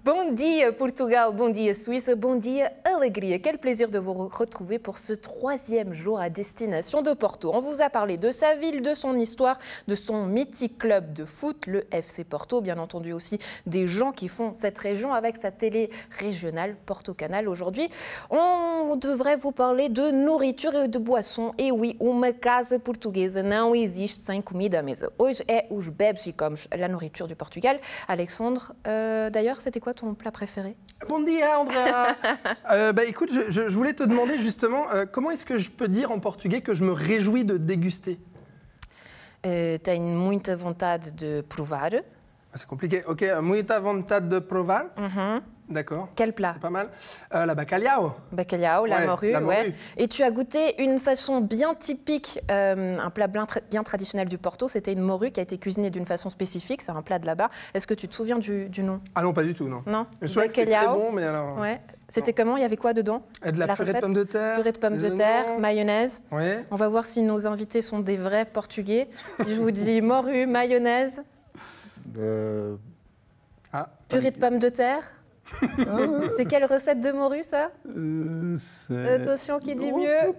Bon dia Portugal, bon dia Suisse, bon dia Alegria. Quel plaisir de vous retrouver pour ce 3e jour à destination de Porto. On vous a parlé de sa ville, de son histoire, de son mythique club de foot, le FC Porto. Bien entendu aussi des gens qui font cette région avec sa télé régionale Porto Canal. Aujourd'hui, on devrait vous parler de nourriture et de boissons. Et oui, uma casa portuguesa não existe sem comida à mesa. Hoje é os bebes e comes, la nourriture du Portugal. Alexandre, d'ailleurs, c'était quoi ton plat préféré? Bon dia, Andrea. Écoute, je voulais te demander justement, comment est-ce que je peux dire en portugais que je me réjouis de déguster? Tenho muita vontade de provar. C'est compliqué. Ok, muita vontade de provar. D'accord. Quel plat? C'est pas mal. La bacalhau. Bacalhau, la morue, la morue. Ouais. Et tu as goûté une façon bien typique, un plat bien traditionnel du Porto. C'était une morue qui a été cuisinée d'une façon spécifique. C'est un plat de là-bas. Est-ce que tu te souviens du nom? Ah non, pas du tout, non. Non. Je souviens que c'était très bon, mais alors... Ouais. C'était comment? Il y avait quoi dedans? De la purée de pommes de terre. Purée de pommes de terre, mayonnaise. Ouais. On va voir si nos invités sont des vrais Portugais. Si je vous dis morue, mayonnaise. Purée de pommes de terre. C'est quelle recette de morue, ça? Attention, qui dit mieux?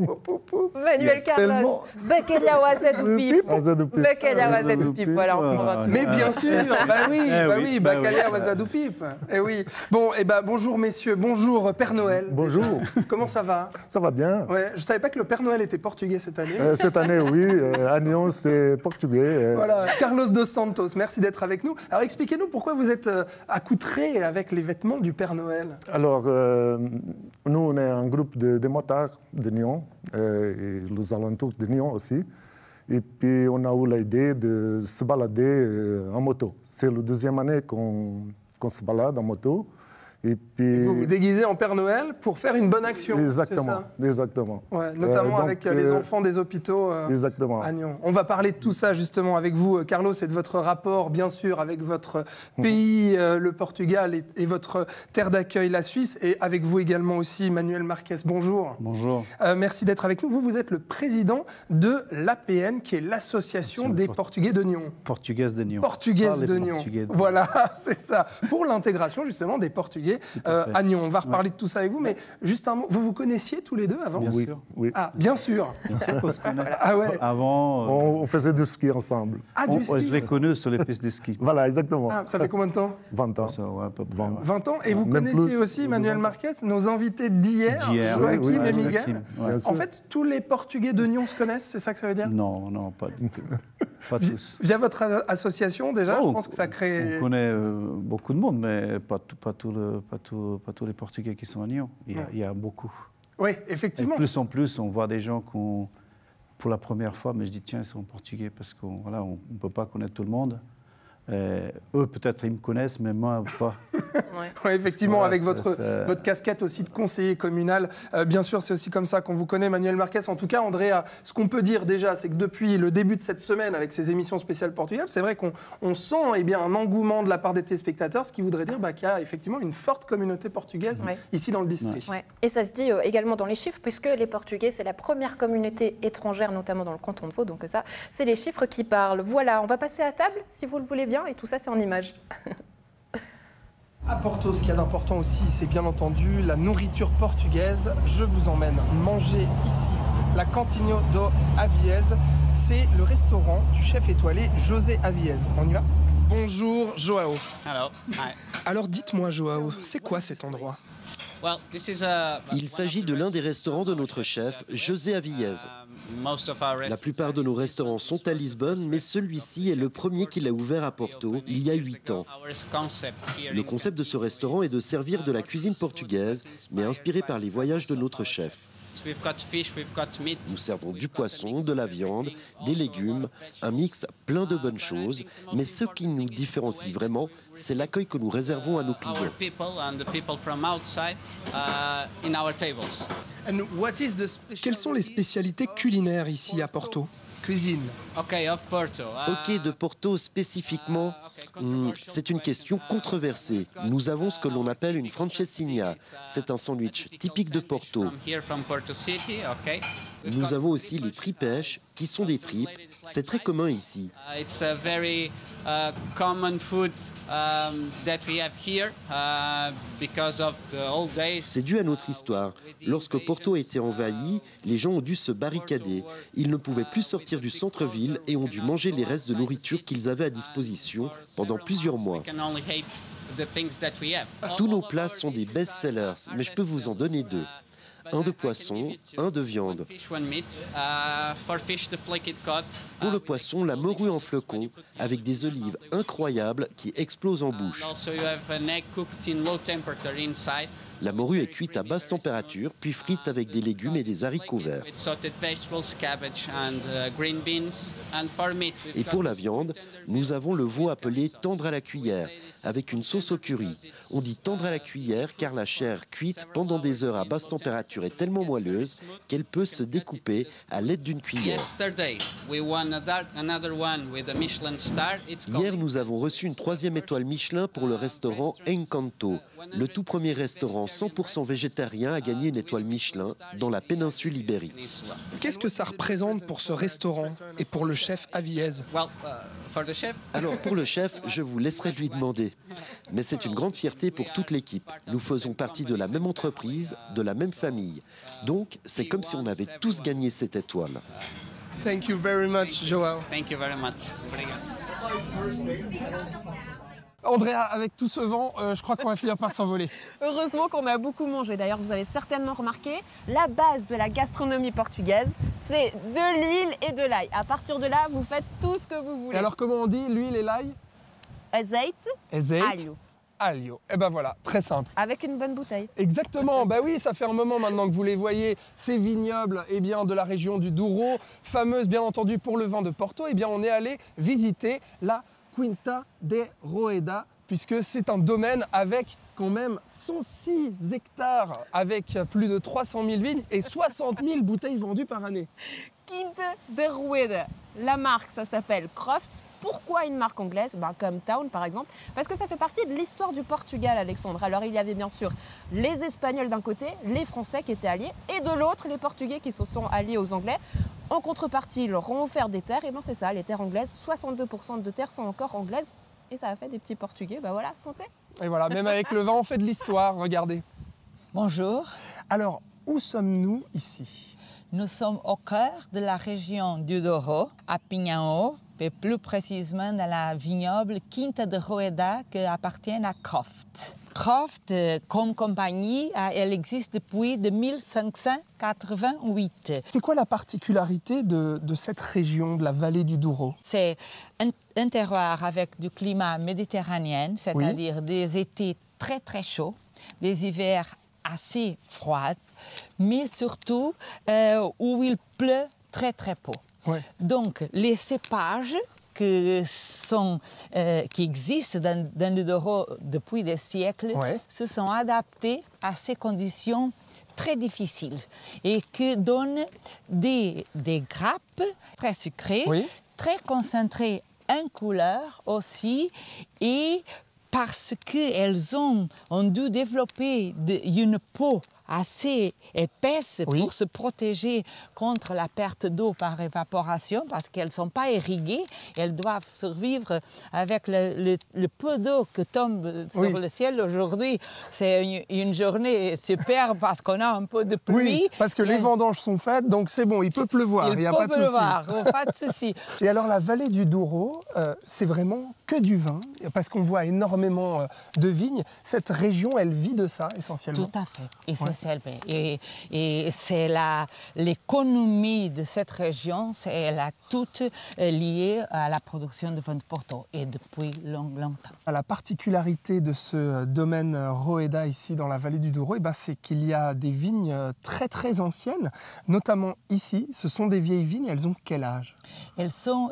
Manuel Carlos. Bacalhau azedo-pipo. Bacalhau azedo-pipo. Voilà, on comprend. Mais bien sûr, bacalhau azedo-pipo. Eh oui. Bon, bonjour messieurs, bonjour Père Noël. Bonjour. Comment ça va? Ça va bien. Ouais, je savais pas que le Père Noël était portugais cette année. Cette année, oui. Agnon, c'est portugais. Voilà, Carlos dos Santos, merci d'être avec nous. Alors expliquez-nous pourquoi vous êtes accoutré avec les vêtements du Père Noël. Alors, nous, on est un groupe de motards de Nyon, et les alentours de Nyon aussi. Et puis, on a eu l'idée de se balader en moto. C'est la 2e année qu'on se balade en moto. Et puis... Vous vous déguisez en Père Noël pour faire une bonne action. Exactement, exactement. Ouais, notamment avec les enfants des hôpitaux à Nyon. On va parler de tout ça justement avec vous, Carlos, et de votre rapport, bien sûr, avec votre pays, le Portugal, et votre terre d'accueil, la Suisse, et avec vous également aussi, Manuel Marquez. Bonjour. Bonjour. Merci d'être avec nous. Vous êtes le président de l'APN, qui est l'Association des Portugais de Nyon. Portugaise de Nyon. Portugaise de Nyon. Voilà, c'est ça. Pour l'intégration justement des Portugais à Nyon. On va reparler de tout ça avec vous, mais juste un mot. Vous vous connaissiez tous les deux avant? Bien sûr. Oui. Ah, bien sûr. Bien sûr qu'on se connaît. Ah ouais. Avant, on faisait du ski ensemble. Ah, du ski. Je l'ai connu sur les pistes de ski. Voilà, exactement. Ah, ça fait combien de temps? 20 ans. Ça, ouais, à peu près, 20 ans. Et vous connaissiez aussi Manuel Marquez, nos invités d'hier, Joaquim et Miguel. En fait, tous les Portugais de Nyon se connaissent, c'est ça que ça veut dire? Non, non, pas du tout. Pas tous. Via votre association, déjà, je pense que ça crée... On connaît beaucoup de monde, mais pas tous les Portugais qui sont à Nyon. Il y a beaucoup. Oui, effectivement. Et de plus en plus, on voit des gens qui, pour la première fois, mais je dis tiens, ils sont portugais parce qu'on ne peut pas connaître tout le monde. Eux, peut-être, ils me connaissent, mais moi, pas. Oui, effectivement, voilà, avec votre casquette aussi de conseiller communal. Bien sûr, c'est aussi comme ça qu'on vous connaît, Manuel Marquez. En tout cas, Andrea, ce qu'on peut dire déjà, c'est que depuis le début de cette semaine, avec ces émissions spéciales Portugal, c'est vrai qu'on sent un engouement de la part des téléspectateurs, ce qui voudrait dire qu'il y a effectivement une forte communauté portugaise ici dans le district. Ouais. Et ça se dit également dans les chiffres, puisque les Portugais, c'est la première communauté étrangère, notamment dans le canton de Vaud. Donc ça, c'est les chiffres qui parlent. Voilà, on va passer à table, si vous le voulez bien. Et tout ça, c'est en images. À Porto, ce qu'il y a d'important aussi, c'est bien entendu la nourriture portugaise. Je vous emmène manger ici, la Cantinho do Aviez. C'est le restaurant du chef étoilé José Aviez. On y va? Bonjour, Joao. Hello. Hi. Alors dites-moi, Joao, c'est quoi cet endroit? Il s'agit de l'un des restaurants de notre chef, José Aviez. La plupart de nos restaurants sont à Lisbonne, mais celui-ci est le premier qu'il a ouvert à Porto, il y a 8 ans. Le concept de ce restaurant est de servir de la cuisine portugaise, mais inspiré par les voyages de notre chef. Nous servons du poisson, de la viande, des légumes, un mix plein de bonnes choses, mais ce qui nous différencie vraiment, c'est l'accueil que nous réservons à nos clients. Quelles sont les spécialités culinaires ici à Porto? Cuisine. Ok, de Porto spécifiquement, c'est une question controversée. Nous avons ce que l'on appelle une francesinha. C'est un sandwich typique de Porto. Nous avons aussi les tripèches, qui sont des tripes. C'est très commun ici. C'est dû à notre histoire. Lorsque Porto a été envahi, les gens ont dû se barricader. Ils ne pouvaient plus sortir du centre-ville et ont dû manger les restes de nourriture qu'ils avaient à disposition pendant plusieurs mois. Tous nos plats sont des best-sellers, mais je peux vous en donner deux. Un de poisson, un de viande. Pour le poisson, la morue en flocons, avec des olives incroyables qui explosent en bouche. La morue est cuite à basse température, puis frite avec des légumes et des haricots verts. Et pour la viande, nous avons le veau appelé tendre à la cuillère, avec une sauce au curry. On dit tendre à la cuillère car la chair cuite pendant des heures à basse température est tellement moelleuse qu'elle peut se découper à l'aide d'une cuillère. Hier, nous avons reçu une 3e étoile Michelin pour le restaurant Encanto, le tout premier restaurant 100% végétarien à gagner une étoile Michelin dans la péninsule ibérique. Qu'est-ce que ça représente pour ce restaurant et pour le chef Aviez? Alors pour le chef, je vous laisserai lui demander. Mais c'est une grande fierté pour toute l'équipe. Nous faisons partie de la même entreprise, de la même famille. Donc c'est comme si on avait tous gagné cette étoile. Thank you very much, Joao. Thank you very much. Andrea, avec tout ce vent, je crois qu'on va finir par s'envoler. Heureusement qu'on a beaucoup mangé. D'ailleurs, vous avez certainement remarqué, la base de la gastronomie portugaise, c'est de l'huile et de l'ail. À partir de là, vous faites tout ce que vous voulez. Et alors, comment on dit l'huile et l'ail? Azeite, alho. Alho. Et ben voilà, très simple. Avec une bonne bouteille. Exactement, bah oui, ça fait un moment maintenant que vous les voyez, ces vignobles de la région du Douro, fameuse bien entendu pour le vin de Porto, et bien on est allé visiter la Quinta de Roeda, puisque c'est un domaine avec quand même 106 hectares, avec plus de 300 000 vignes et 60 000 bouteilles vendues par année. Quinta de Roeda. La marque, ça s'appelle Croft. Pourquoi une marque anglaise? Comme Town par exemple, parce que ça fait partie de l'histoire du Portugal, Alexandre. Alors il y avait bien sûr les Espagnols d'un côté, les Français qui étaient alliés, et de l'autre les Portugais qui se sont alliés aux Anglais. En contrepartie, ils leur ont offert des terres, et bien c'est ça, les terres anglaises, 62% de terres sont encore anglaises, et ça a fait des petits Portugais, voilà, santé. Et voilà, même avec le vin, on fait de l'histoire, regardez. Bonjour. Alors, où sommes-nous ici? Nous sommes au cœur de la région du Douro, à Pinhão, et plus précisément dans la vignoble Quinta de Roeda qui appartient à Croft. Croft, comme compagnie, elle existe depuis 1588. C'est quoi la particularité de cette région, de la vallée du Douro? C'est un terroir avec du climat méditerranéen, c'est-à-dire des étés très très chauds, des hivers assez froids, mais surtout où il pleut très très peu. Ouais. Donc les cépages qui existent dans le Douro depuis des siècles se sont adaptés à ces conditions très difficiles et qui donnent des grappes très sucrées, très concentrées en couleur aussi, et parce qu'elles ont dû développer une peau assez épaisse pour se protéger contre la perte d'eau par évaporation, parce qu'elles ne sont pas irriguées, elles doivent survivre avec le peu d'eau que tombe sur le ciel. Aujourd'hui, c'est une journée super parce qu'on a un peu de pluie. Oui, parce que les vendanges sont faites, donc c'est bon, il peut pleuvoir, il n'y a pas de souci. Pas de souci. Et alors la vallée du Douro, c'est vraiment que du vin, parce qu'on voit énormément de vignes. Cette région, elle vit de ça essentiellement. Tout à fait, essentiellement. Et c'est l'économie de cette région, elle est toute liée à la production de vin de Porto, et depuis longtemps. La particularité de ce domaine Roeda ici dans la vallée du Douro, c'est qu'il y a des vignes très très anciennes, notamment ici. Ce sont des vieilles vignes, elles ont quel âge? Elles sont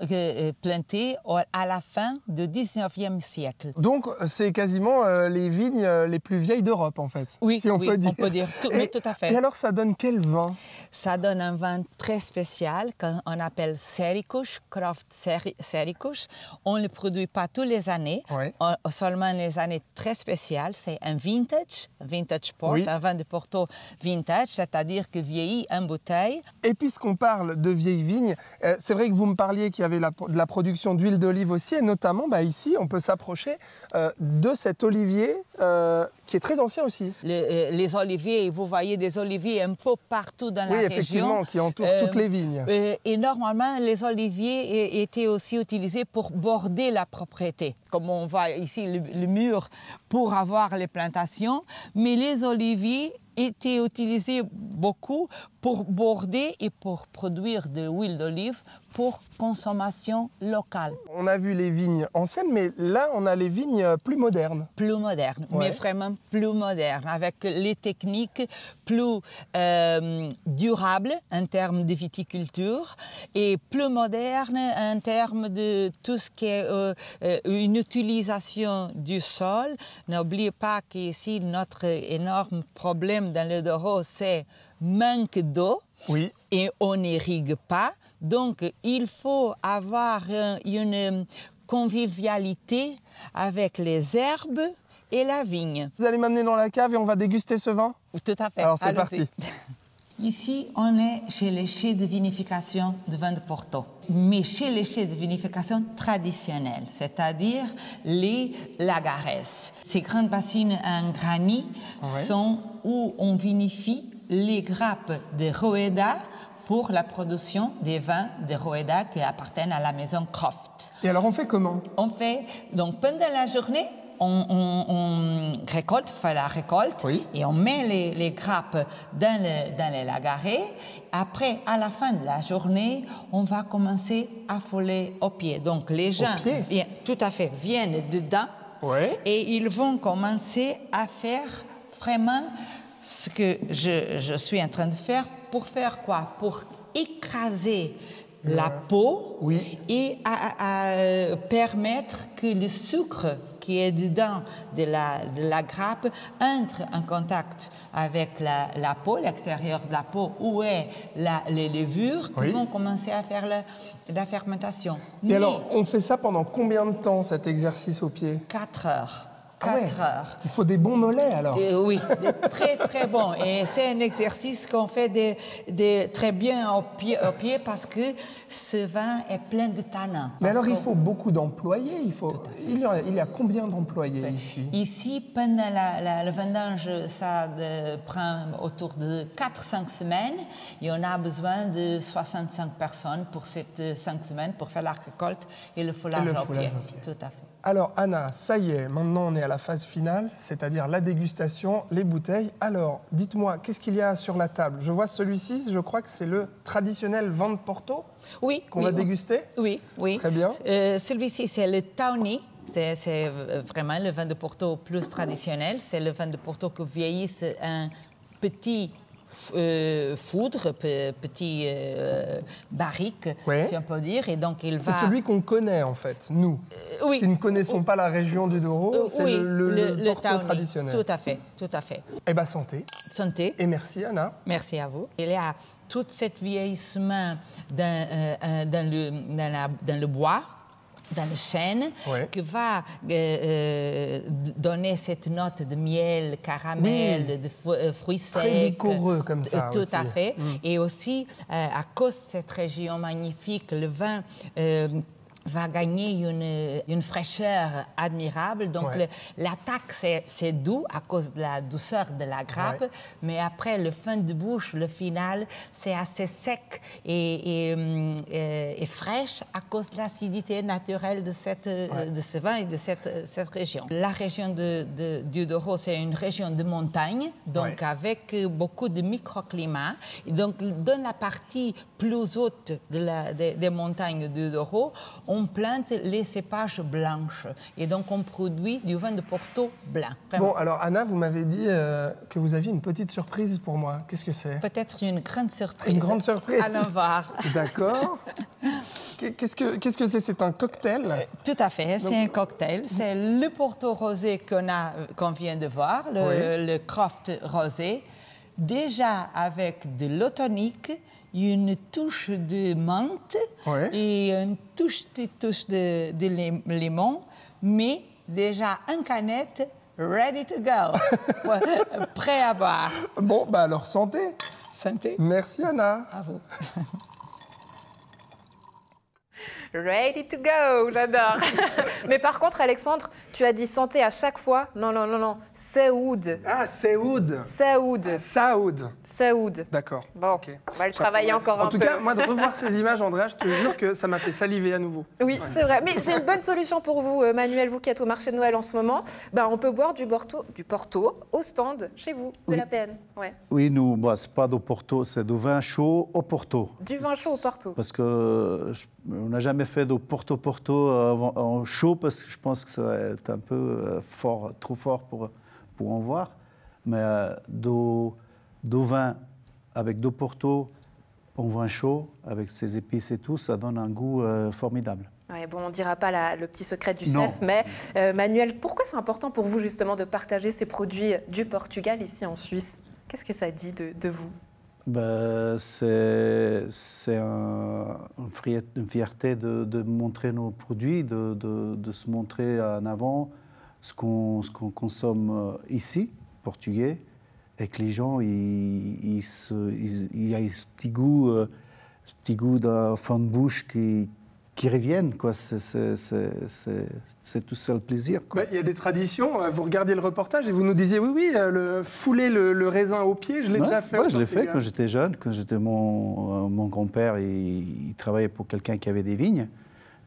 plantées à la fin du 19e siècle. Donc c'est quasiment les vignes les plus vieilles d'Europe en fait, si on peut dire. On peut dire. Mais tout à fait. Et alors, ça donne quel vin? Ça donne un vin très spécial qu'on appelle Sericus, Croft Sericus. On ne le produit pas tous les années, seulement les années très spéciales. C'est un vintage port, un vin de Porto vintage, c'est-à-dire que vieillit en bouteille. Et puisqu'on parle de vieilles vignes, c'est vrai que vous me parliez qu'il y avait de la production d'huile d'olive aussi, et notamment bah, ici, on peut s'approcher de cet olivier qui est très ancien aussi. Les oliviers, vous voyez des oliviers un peu partout dans la région. Oui, effectivement, qui entourent toutes les vignes. Et normalement, les oliviers étaient aussi utilisés pour border la propriété. Comme on voit ici le mur pour avoir les plantations. Mais les oliviers étaient utilisés beaucoup pour border et pour produire de l'huile d'olive pour consommation locale. On a vu les vignes anciennes, mais là, on a les vignes plus modernes. Plus modernes, mais vraiment plus modernes, avec les techniques plus durables en termes de viticulture et plus modernes en termes de tout ce qui est une utilisation du sol. N'oubliez pas qu'ici, notre énorme problème dans le Douro, c'est manque d'eau. Oui. Et on n'irrigue pas. Donc, il faut avoir une convivialité avec les herbes et la vigne. Vous allez m'amener dans la cave et on va déguster ce vin? Tout à fait. Alors, c'est parti. Ici, on est chez les chais de vinification de vin de Porto, mais chez les chais de vinification traditionnels, c'est-à-dire les lagares. Ces grandes bassines en granit sont où on vinifie les grappes de Rueda pour la production des vins de Rueda qui appartiennent à la maison Croft. Et alors, on fait comment? On fait, donc pendant la journée, on récolte, fait la récolte, et on met les grappes dans les lagarés. Après, à la fin de la journée, on va commencer à fouler au pied. Donc, les gens viennent dedans et ils vont commencer à faire vraiment ce que je suis en train de faire. Pour faire quoi? Pour écraser la peau et à permettre que le sucre qui est dedans de la grappe entre en contact avec la peau, l'extérieur de la peau, où est les levures qui vont commencer à faire la fermentation. Et alors, on fait ça pendant combien de temps, cet exercice au pied? 4 heures. 4 heures. Il faut des bons mollets, alors. Oui, très, très bons. Et c'est un exercice qu'on fait très bien au pied parce que ce vin est plein de tanins. Mais alors, il faut beaucoup d'employés. Il y a combien d'employés ici? Ici, pendant le vendange, ça prend autour de 4-5 semaines. Et on a besoin de 65 personnes pour ces 5 semaines pour faire la récolte et le foulage au pied. Tout à fait. Alors, Anna, ça y est, maintenant on est à la phase finale, c'est-à-dire la dégustation, les bouteilles. Alors, dites-moi, qu'est-ce qu'il y a sur la table? Je vois celui-ci, je crois que c'est le traditionnel vin de Porto qu'on va déguster. Oui. Très bien. Celui-ci, c'est le Tawny. C'est vraiment le vin de Porto plus traditionnel. C'est le vin de Porto que vieillisse un petit foudre, petit barrique, si on peut dire. Et donc il va... C'est celui qu'on connaît, en fait, nous, qui ne connaissons pas la région du Douro. C'est le Porto traditionnel. Tout à fait, tout à fait. Eh bien, santé. Santé. Et merci, Anna. Merci à vous. Il y a tout ce vieillissement dans le bois, dans le chêne, qui va donner cette note de miel, caramel, de fruits secs. Très liquoreux comme ça. Tout à fait. Et aussi, à cause de cette région magnifique, le vin va gagner une fraîcheur admirable. Donc, l'attaque, c'est doux à cause de la douceur de la grappe, mais après, le fin de bouche, le final, c'est assez sec et fraîche à cause de l'acidité naturelle de ce vin et de cette région. La région du Douro, c'est une région de montagne, donc avec beaucoup de microclimats. Et donc, dans la partie plus haute des montagnes du Douro, on plante les cépages blanches et donc on produit du vin de Porto blanc. Vraiment. Bon, alors Anna, vous m'avez dit que vous aviez une petite surprise pour moi. Qu'est-ce que c'est? Peut-être une grande surprise. Une grande surprise? Allons voir. D'accord. Qu'est-ce que c'est? C'est un cocktail? Tout à fait, c'est un cocktail. C'est le Porto rosé qu'on vient de voir, le Croft rosé, déjà avec de l'eau tonique, une touche de menthe et une touche de limon, mais déjà en canette, ready to go, prêt à boire. Bon, bah alors santé. Santé. Merci Anna. À vous. Ready to go, j'adore. Mais par contre, Alexandre, tu as dit santé à chaque fois. Non, non, non, non. Saoud. Ah, Saoud. Saoud. Saoud. Saoud. D'accord. Bon, Ok. on va le travailler encore un peu. En tout cas, moi, de revoir ces images, Andrea, je te jure que ça m'a fait saliver à nouveau. Oui, c'est vrai. Mais j'ai une bonne solution pour vous, Manuel, vous qui êtes au marché de Noël en ce moment. Ben, on peut boire du Porto au stand chez vous, de la PN. Ouais. Oui, nous, bah, c'est pas du Porto, c'est du vin chaud au Porto. Du vin chaud au Porto. Parce que on n'a jamais fait de Porto en chaud parce que je pense que ça va être un peu fort, trop fort pour en voir. Mais du vin avec du Porto en vin chaud, avec ses épices et tout, ça donne un goût formidable. Ouais, bon, on ne dira pas le petit secret du Non. chef, mais Manuel, pourquoi c'est important pour vous justement de partager ces produits du Portugal ici en Suisse? Qu'est-ce que ça dit de vous? Ben, c'est une fierté de montrer nos produits, de se montrer en avant ce qu'on consomme ici, portugais, et que les gens il y a ce petit goût d'un fond de bouche qui reviennent, quoi. C'est tout ça le plaisir, quoi. Bah, y a des traditions. Vous regardiez le reportage et vous nous disiez oui, fouler le raisin au pied, je l'ai déjà fait. Ouais, je l'ai fait quand j'étais jeune, quand j'étais mon grand-père, il travaillait pour quelqu'un qui avait des vignes.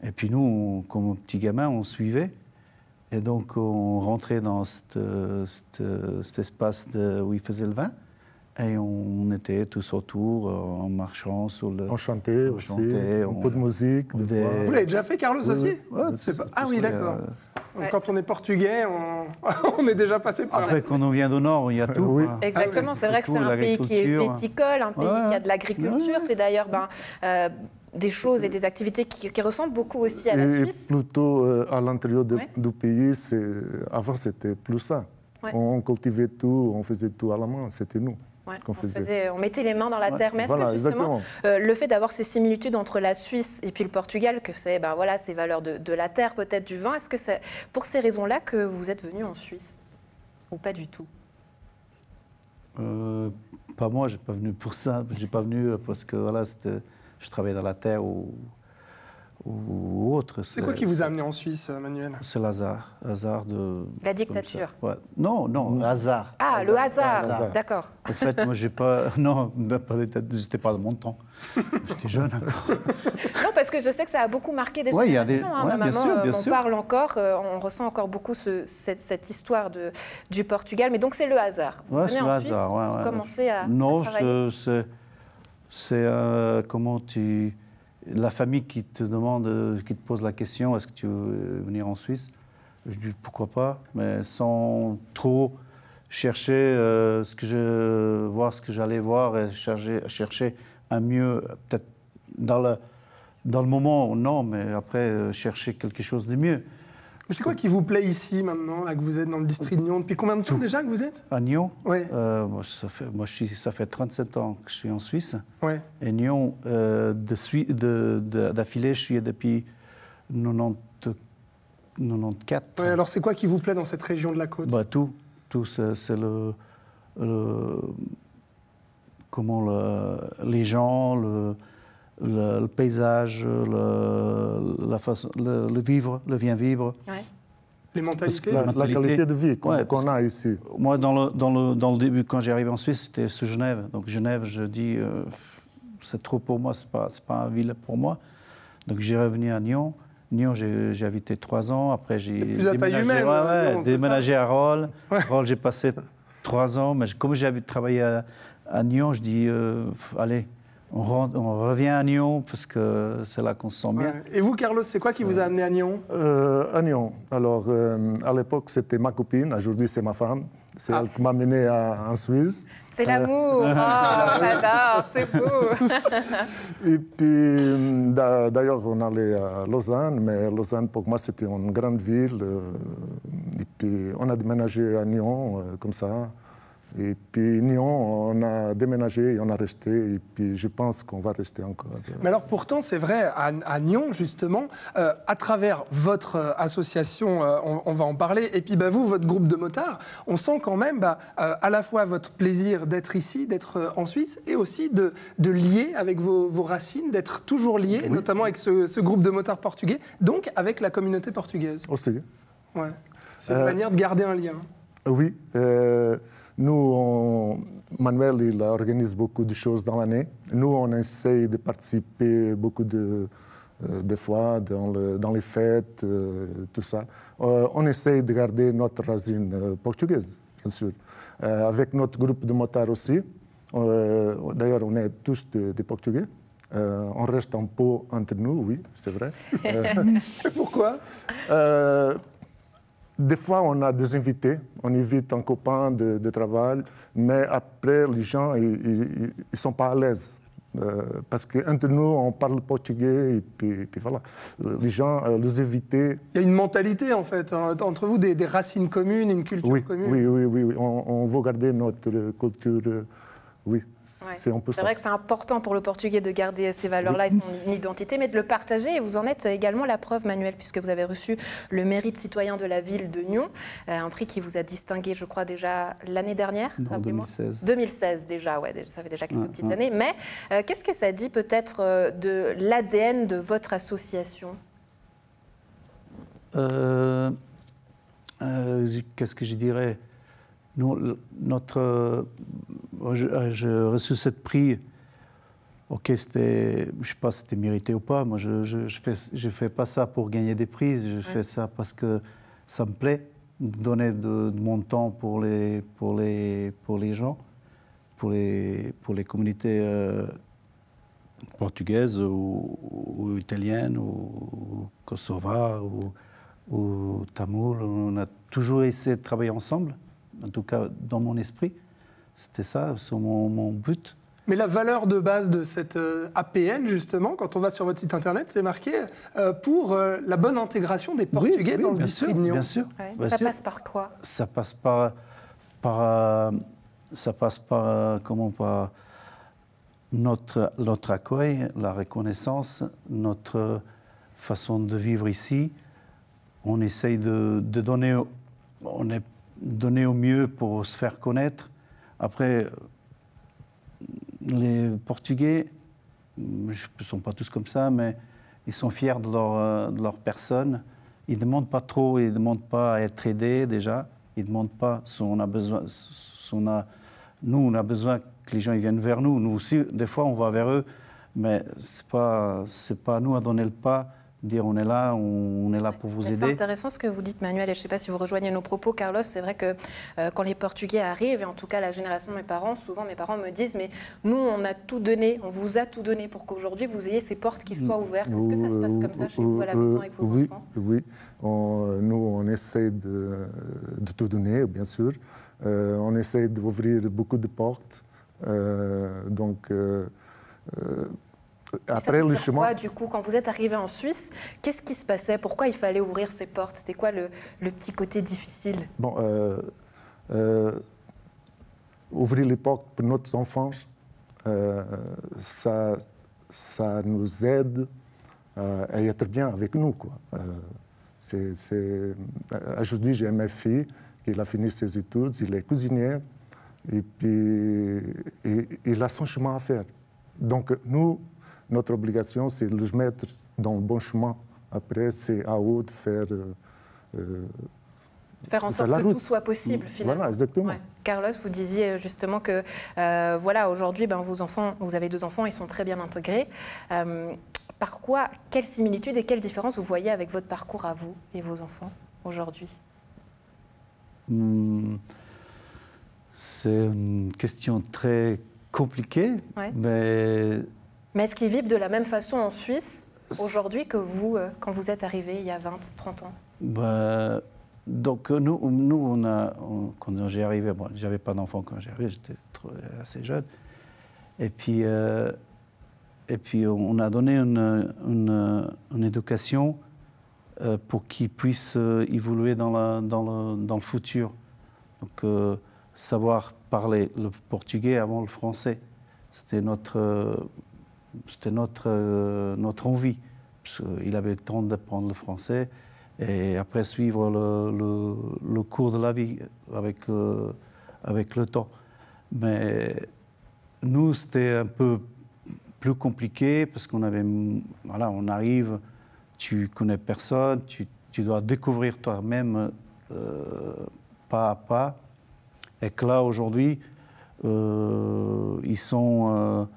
Et puis nous, comme petits gamins, on suivait. Et donc on rentrait dans cet espace où il faisait le vin. Et on était tous autour, en marchant sur le... On chantait aussi, un peu de musique. Vous l'avez déjà fait, Carlos, aussi? Ouais, Ah oui, d'accord. Quand on est portugais, on est déjà passé par là. Après, quand on vient du Nord, il y a tout. Oui. Exactement, c'est vrai que c'est un pays qui est viticole, un pays qui a de l'agriculture. C'est d'ailleurs des choses et des activités qui ressemblent beaucoup aussi à la Suisse. Et plutôt à l'intérieur du pays, avant c'était plus ça. Ouais. On cultivait tout, on faisait tout à la main, c'était nous. Ouais, qu'on faisait. on mettait les mains dans la terre. Mais est-ce que justement, le fait d'avoir ces similitudes entre la Suisse et puis le Portugal, que c'est ces valeurs de la terre, peut-être du vin, est-ce que c'est pour ces raisons-là que vous êtes venu en Suisse? Ou pas du tout? Pas moi, je n'ai pas venu pour ça. Je n'ai pas venu parce que je travaillais dans la terre ou autre. C'est quoi qui vous a amené en Suisse, Manuel? C'est l'hasard. Hasard de... La dictature. Ouais. Non, hasard. Ah, le hasard. D'accord. En fait, moi, j'ai pas... Non, j'étais pas de mon temps. J'étais jeune encore. Non, parce que je sais que ça a beaucoup marqué des générations. Ma maman m'en parle encore. On ressent encore beaucoup cette histoire du Portugal. Mais donc, c'est le hasard. Vous venez en Suisse, vous commencez à travailler. Non, c'est comment tu... La famille qui te demande, qui te pose la question, est-ce que tu veux venir en Suisse? Je dis pourquoi pas, mais sans trop chercher voir ce que j'allais voir et chercher un mieux, peut-être dans le moment, non, mais après chercher quelque chose de mieux. Mais c'est quoi qui vous plaît ici maintenant, là que vous êtes dans le district de Nyon? Depuis combien de temps déjà que vous êtes? À Nyon? Oui. Ça fait 37 ans que je suis en Suisse. Ouais. Et Nyon, d'affilée, je suis depuis 94. Ouais, alors c'est quoi qui vous plaît dans cette région de la côte? Tout, c'est les gens, le paysage, le bien vivre. Ouais. Les mentalités. La qualité de vie qu'on a ici. Moi, dans le début, quand j'ai arrivé en Suisse, c'était sur Genève. Donc Genève, je dis, c'est trop pour moi, c'est pas une ville pour moi. Donc j'ai revenu à Nyon. Nyon, j'ai habité 3 ans. Après, j'ai déménagé à Rolles. Rolles, j'ai passé 3 ans. Mais comme j'ai travaillé à Nyon, je dis, allez, on revient à Nyon parce que c'est là qu'on se sent bien. Et vous, Carlos, c'est quoi qui vous a amené à Nyon? À Nyon. Alors, à l'époque, c'était ma copine. Aujourd'hui, c'est ma femme. C'est elle qui m'a mené en Suisse. C'est l'amour. J'adore, c'est beau. Et puis, d'ailleurs, on allait à Lausanne. Mais Lausanne, pour moi, c'était une grande ville. Et puis, on a déménagé à Nyon, comme ça. Et puis Nyon, on a déménagé et on a resté. Et puis je pense qu'on va rester encore. Mais alors pourtant, c'est vrai, à Nyon, justement, à travers votre association, on va en parler, et puis vous, votre groupe de motards, on sent quand même à la fois votre plaisir d'être ici, d'être en Suisse, et aussi de lier avec vos racines, d'être toujours lié, oui, notamment avec ce groupe de motards portugais, donc avec la communauté portugaise. Aussi. Ouais. C'est une manière de garder un lien. Oui. Nous, Manuel, il organise beaucoup de choses dans l'année. Nous, on essaye de participer beaucoup de fois dans les fêtes, tout ça. On essaye de garder notre racine portugaise, bien sûr. Avec notre groupe de motards aussi. D'ailleurs, on est tous des Portugais. On reste un peu entre nous, oui, c'est vrai. Pourquoi? Des fois, on a des invités, on invite un copain de travail, mais après, les gens, ils ne sont pas à l'aise. Parce qu'entre nous, on parle portugais, et puis voilà. Les gens, les invités... Il y a une mentalité, en fait, entre vous, des racines communes, une culture commune. Oui. On veut garder notre culture, oui. Ouais. C'est vrai que c'est important pour le Portugais de garder ces valeurs-là et son identité, mais de le partager. Et vous en êtes également la preuve, Manuel, puisque vous avez reçu le mérite citoyen de la ville de Nyon, un prix qui vous a distingué, je crois, déjà l'année dernière. En 2016. 2016 déjà, ouais, ça fait déjà quelques petites années. Mais qu'est-ce que ça dit peut-être de l'ADN de votre association? Qu'est-ce que je dirais? Nous, j'ai reçu ce prix. Ok, c'était, je ne sais pas si c'était mérité ou pas. Moi, je fais pas ça pour gagner des prix. Je fais ça parce que ça me plaît, donner de mon temps pour les gens, pour les communautés portugaises ou italiennes ou kosovares ou tamoules. On a toujours essayé de travailler ensemble. En tout cas, dans mon esprit, c'était ça, c'est mon but. Mais la valeur de base de cette APN, justement, quand on va sur votre site internet, c'est marqué pour la bonne intégration des Portugais dans le district de Nyon. Bien sûr. Ouais. Ça passe par quoi? Ça passe par notre accueil, la reconnaissance, notre façon de vivre ici. On essaye de donner... donner au mieux pour se faire connaître. Après, les Portugais, ils ne sont pas tous comme ça, mais ils sont fiers de leur personne. Ils ne demandent pas trop, ils ne demandent pas à être aidés déjà. Ils ne demandent pas si on a besoin. Nous, on a besoin que les gens ils viennent vers nous. Nous aussi, des fois, on va vers eux, mais ce n'est pas à nous à donner le pas. Dire on est là pour vous aider. C'est intéressant ce que vous dites, Manuel, et je ne sais pas si vous rejoignez nos propos, Carlos. C'est vrai que quand les Portugais arrivent, et en tout cas la génération de mes parents, souvent mes parents me disent mais nous on a tout donné, on vous a tout donné pour qu'aujourd'hui vous ayez ces portes qui soient ouvertes. Est-ce que ça se passe comme ça chez vous à la maison avec vos enfants? Oui, nous on essaie de tout donner, bien sûr. On essaie d'ouvrir beaucoup de portes. Après, le chemin. Quoi, du coup, quand vous êtes arrivé en Suisse, qu'est-ce qui se passait? Pourquoi il fallait ouvrir ces portes? C'était quoi le petit côté difficile? Bon, ouvrir les portes pour notre enfance, ça nous aide à être bien avec nous, quoi. Aujourd'hui, j'ai ma fille qui a fini ses études, il est cuisinier, et puis il a son chemin à faire. Donc, notre obligation, c'est de les mettre dans le bon chemin. Après, c'est à eux de faire en sorte que tout soit possible, finalement. Voilà, exactement. Ouais. Carlos, vous disiez justement que, voilà, aujourd'hui, vos enfants, vous avez 2 enfants, ils sont très bien intégrés. Par quoi, quelle similitude et quelle différence vous voyez avec votre parcours à vous et vos enfants aujourd'hui? C'est une question très compliquée, Mais est-ce qu'ils vivent de la même façon en Suisse aujourd'hui que vous, quand vous êtes arrivé il y a 20, 30 ans? Donc nous quand j'ai arrivé, j'avais pas d'enfant quand j'ai arrivé, j'étais assez jeune. Et puis on a donné une éducation pour qu'ils puissent évoluer dans le futur. Donc savoir parlait le portugais avant le français. C'était notre envie. Il avait le temps d'apprendre le français et après suivre le cours de la vie avec le temps. Mais nous, c'était un peu plus compliqué parce qu'on avait, voilà, on arrive, tu connais personne, tu dois découvrir toi-même pas à pas. Et que là, aujourd'hui, ils sont...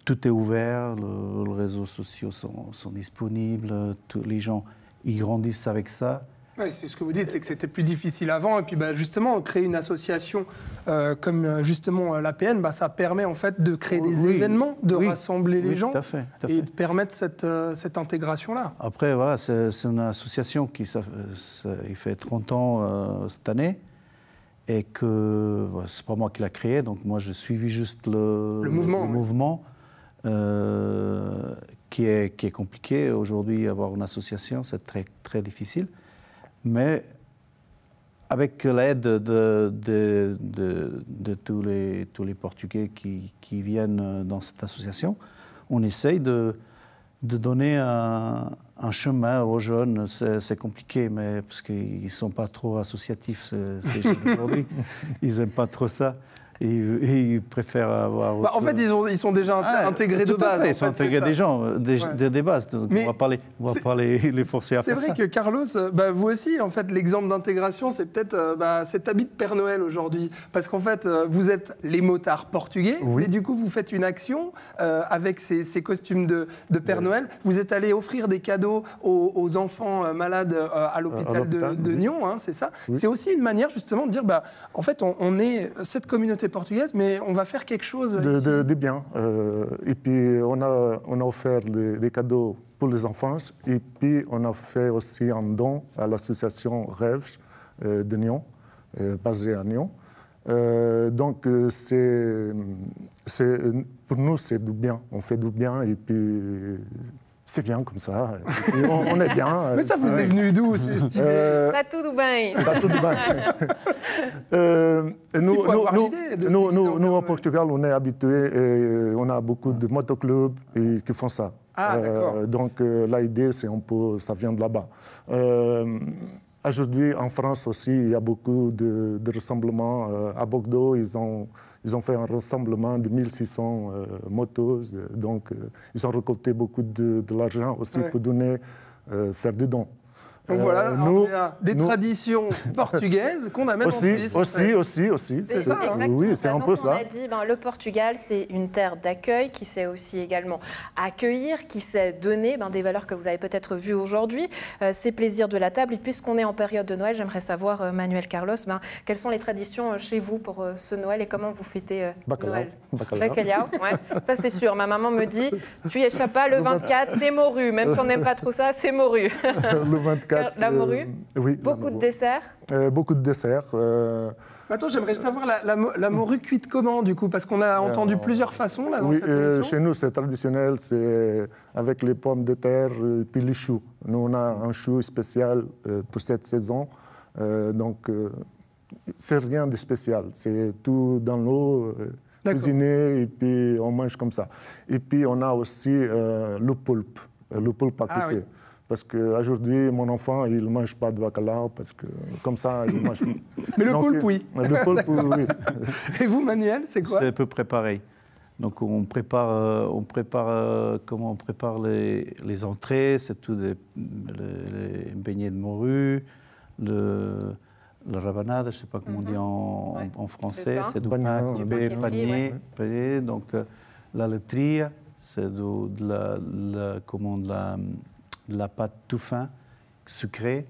tout est ouvert, les réseaux sociaux sont disponibles, tous les gens ils grandissent avec ça. Ouais, c'est ce que vous dites, c'est que c'était plus difficile avant. Et puis justement, créer une association comme justement l'APN, ça permet en fait de créer des événements, de rassembler les gens tout à fait. et de permettre cette intégration-là. Après, voilà, c'est une association qui il fait 30 ans cette année. Et que c'est pas moi qui l'a créé, donc moi je suivis juste le mouvement qui est compliqué. Aujourd'hui, avoir une association, c'est très, très difficile. Mais avec l'aide de tous les Portugais qui viennent dans cette association, on essaye de donner un chemin aux jeunes. C'est compliqué, mais parce qu'ils ne sont pas trop associatifs, ces jeunes d'aujourd'hui. Ils n'aiment pas trop ça. Et ils préfèrent avoir... en fait, ils sont déjà intégrés de base. Ils sont intégrés des bases. Donc on ne va pas les forcer à faire ça. C'est vrai que Carlos, vous aussi, en fait, l'exemple d'intégration, c'est peut-être cet habit de Père Noël aujourd'hui. Parce qu'en fait, vous êtes les motards portugais, et du coup, vous faites une action avec ces costumes de Père Noël. Vous êtes allé offrir des cadeaux aux enfants malades à l'hôpital de Nyon, hein, c'est ça. Oui. C'est aussi une manière, justement, de dire, en fait, on est cette communauté portugaise, mais on va faire quelque chose de bien. Et puis, on a offert des cadeaux pour les enfants. Et puis, on a fait aussi un don à l'association Rêves de Nyon, basée à Nyon. Donc, pour nous, c'est du bien. On fait du bien et puis... C'est bien comme ça, on est bien. Mais ça vous est venu d'où, cette idée? Pas tout bien. Pas tout bien. Nous, au Portugal, on est habitués et on a beaucoup de motoclubs qui font ça. Ah, d'accord. Donc, l'idée, c'est un peu, ça vient de là-bas. Aujourd'hui, en France aussi, il y a beaucoup de rassemblements. À Bordeaux, ils ont fait un rassemblement de 1600 motos. Donc, ils ont récolté beaucoup de l'argent aussi pour donner, faire des dons. Donc voilà, des traditions portugaises qu'on amène aussi. C'est ça, oui, c'est un peu ça. On a dit, le Portugal, c'est une terre d'accueil qui sait aussi également accueillir, qui sait donner des valeurs que vous avez peut-être vues aujourd'hui, ces plaisirs de la table. Et puisqu'on est en période de Noël, j'aimerais savoir, Manuel Carlos, quelles sont les traditions chez vous pour ce Noël et comment vous fêtez Noël? Bacalhau, ouais. Ça c'est sûr. Ma maman me dit, tu échappes pas, le 24, c'est morue. Même si on n'aime pas trop ça, c'est morue. Le 24. La morue, oui. Beaucoup de desserts. Beaucoup de desserts. Attends, j'aimerais savoir la morue cuite comment, du coup? Parce qu'on a entendu plusieurs façons là, dans cette émission. Chez nous, c'est traditionnel, c'est avec les pommes de terre et puis les choux. Nous, on a un chou spécial pour cette saison. Donc, c'est rien de spécial. C'est tout dans l'eau, cuisiné, et puis on mange comme ça. Et puis, on a aussi le poulpe à côté. Oui. Parce qu'aujourd'hui, mon enfant, il ne mange pas de bacalhau, parce que comme ça, il mange... Mais le poulpe, oui. Le poulpe, oui. Et vous, Manuel, c'est quoi? C'est à peu près pareil. Donc, on prépare comment on prépare les entrées, c'est tout les beignets de morue, le rabanade, je ne sais pas comment on dit en français, c'est du pain, du panier. Donc, la laitria, c'est de la pâte tout fin, sucrée.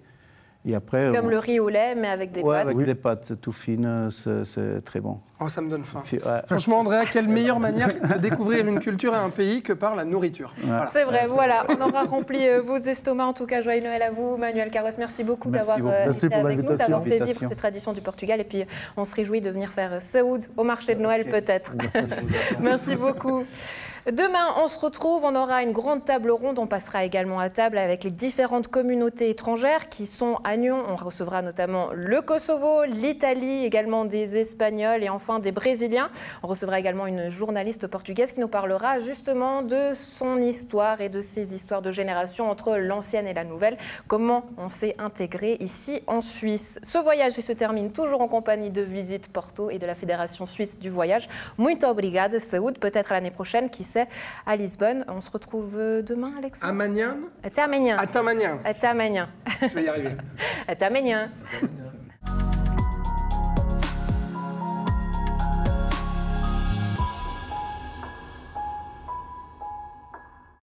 Et après, comme le riz au lait, mais avec des pâtes. Avec des pâtes tout fines, c'est très bon. Oh, ça me donne faim. Franchement, Andrea, quelle meilleure manière de découvrir une culture et un pays que par la nourriture. Voilà. C'est vrai, voilà. On aura rempli vos estomacs. En tout cas, joyeux Noël à vous, Manuel Carlos. Merci beaucoup d'avoir été avec nous, d'avoir fait vivre ces traditions du Portugal. Et puis, on se réjouit de venir faire Saoud au marché de Noël, peut-être. Merci beaucoup. Demain, on se retrouve, on aura une grande table ronde. On passera également à table avec les différentes communautés étrangères qui sont à Nyon. On recevra notamment le Kosovo, l'Italie, également des Espagnols et enfin des Brésiliens. On recevra également une journaliste portugaise qui nous parlera justement de son histoire et de ses histoires de génération entre l'ancienne et la nouvelle. Comment on s'est intégré ici en Suisse. Ce voyage se termine toujours en compagnie de Visite Porto et de la Fédération Suisse du Voyage. Muito obrigada, saúde, peut-être l'année prochaine, qui sait, à Lisbonne. On se retrouve demain, Alexandre. Amanhã. Até amanhã. Até amanhã. Até amanhã. Je vais y arriver. Até amanhã.